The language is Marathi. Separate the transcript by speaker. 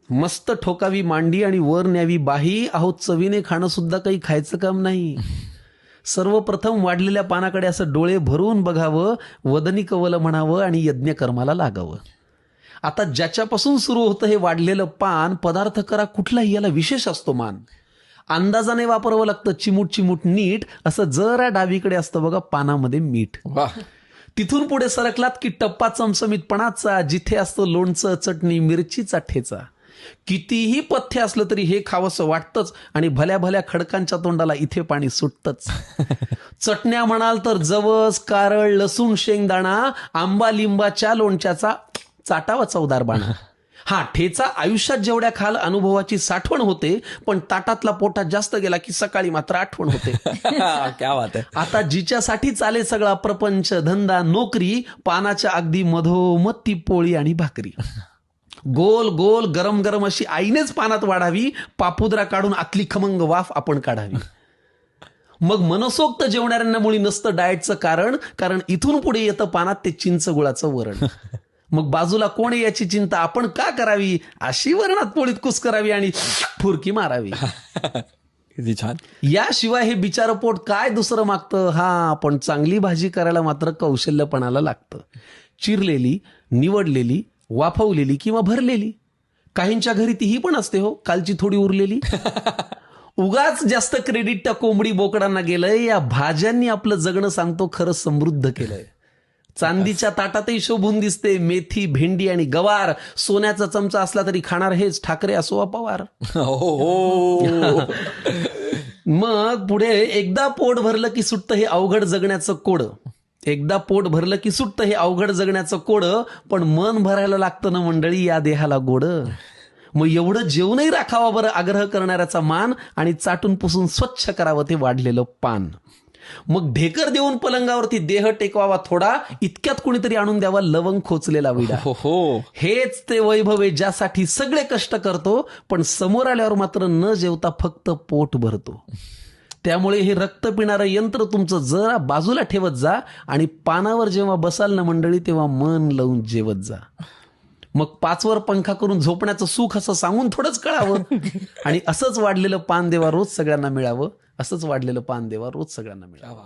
Speaker 1: मस्त ठोकावी मांडी आणि वर न्यावी बाही, अहो चवीने खाणं सुद्धा काही खायचं काम नाही. सर्वप्रथम वाढलेल्या पानाकडे असं डोळे भरून बघावं, वदनी कवल म्हणावं आणि यज्ञकर्माला लागावं. आता ज्याच्यापासून सुरू होतं हे वाढलेलं पान, पदार्थ करा कुठलाही, याला विशेष असतो मान. अंदाजाने वापरावं लागतं, चिमूट चिमूट नीट. असं जरा डावीकडे असतं बघा पानामध्ये मीठ. तिथून पुढे सरकलात की टप्पा चमचमीतपणाचा, जिथे असतं लोणचं, चटणी, मिरचीचा ठेचा. कितीही पथ्य असलं तरी हे खावंसं वाटतंच आणि भल्या भल्या खडकांच्या तोंडाला इथे पाणी सुटतंच. चटण्या म्हणाल तर जवस, कारळ, लसूण, शेंगदाणा, आंबा लिंबाच्या लोणच्याचा चाटावा चवदार बाणा. हा ठेचा आयुष्यात जेवढ्या खाल अनुभवाची साठवण होते, पण ताटातला पोटात जास्त गेला की सकाळी मात्र आठवण होते.
Speaker 2: क्या बात आहे.
Speaker 1: आता जिच्यासाठी चाले सगळा प्रपंच, धंदा, नोकरी, पानाच्या अगदी मधोमध ती पोळी आणि भाकरी. गोल गोल गरम गरम अशी आईनेच पानात वाढावी, पापुद्रा काढून आतली खमंग वाफ आपण काढावी. मग मनसोक्त जेवणाऱ्यांना मुळी नसतं डाएटचं कारण इथून पुढे येतं पानात ते चिंच गुळाचं वरण. मग बाजूला कोण याची चिंता आपण का करावी, अशी वरणात पोळीत कुस करावी आणि फुरकी मारावी.
Speaker 2: किती छान.
Speaker 1: याशिवाय हे बिचारं पोट काय दुसरं मागतं. हा पण चांगली भाजी करायला मात्र कौशल्यपणाला लागतं. चिरलेली, निवडलेली, वाफवलेली किंवा भरलेली. काहींच्या घरी तीही पण असते हो, कालची थोडी उरलेली. उगाच जास्त क्रेडिट त्या कोंबडी बोकडांना गेलंय. या भाज्यांनी आपलं जगणं सांगतो खरं समृद्ध केलंय. चांदीच्या ताटातही शोभून दिसते मेथी, भेंडी आणि गवार. सोन्याचा चमचा असला तरी खाणार हेच, ठाकरे असो वा पवार. मग पुढे एकदा पोट भरलं की सुटतं हे अवघड जगण्याचं कोड. एकदा पोट भरलं की सुटतं हे अवघड जगण्याचं कोड. पण मन भरायला लागतं ना मंडळी या देहाला गोड. मग एवढं जेवणही राखावा बरं आग्रह करणाऱ्याचा मान, आणि चाटून पुसून स्वच्छ करावं ते वाढलेलं पान. मग ढेकर देऊन पलंगावरती देह टेकवावा थोडा, इतक्यात कुणीतरी आणून द्यावा लवंग खोचलेला विडा. हेच ते वैभव आहे ज्यासाठी सगळे कष्ट करतो, पण समोर आल्यावर मात्र न जेवता फक्त पोट भरतो. त्यामुळे हे रक्त पिणारं यंत्र तुमचं जरा बाजूला ठेवत जा आणि पानावर जेव्हा बसाल ना मंडळी तेव्हा मन लावून जेवत जा. मग 5 वर पंखा करून झोपण्याचं सुख असं सांगून थोडंच कळावं. आणि असंच वाढलेलं पान देवा रोज सगळ्यांना मिळावं. असंच वाढलेलं पान देवा रोज सगळ्यांना मिळावं.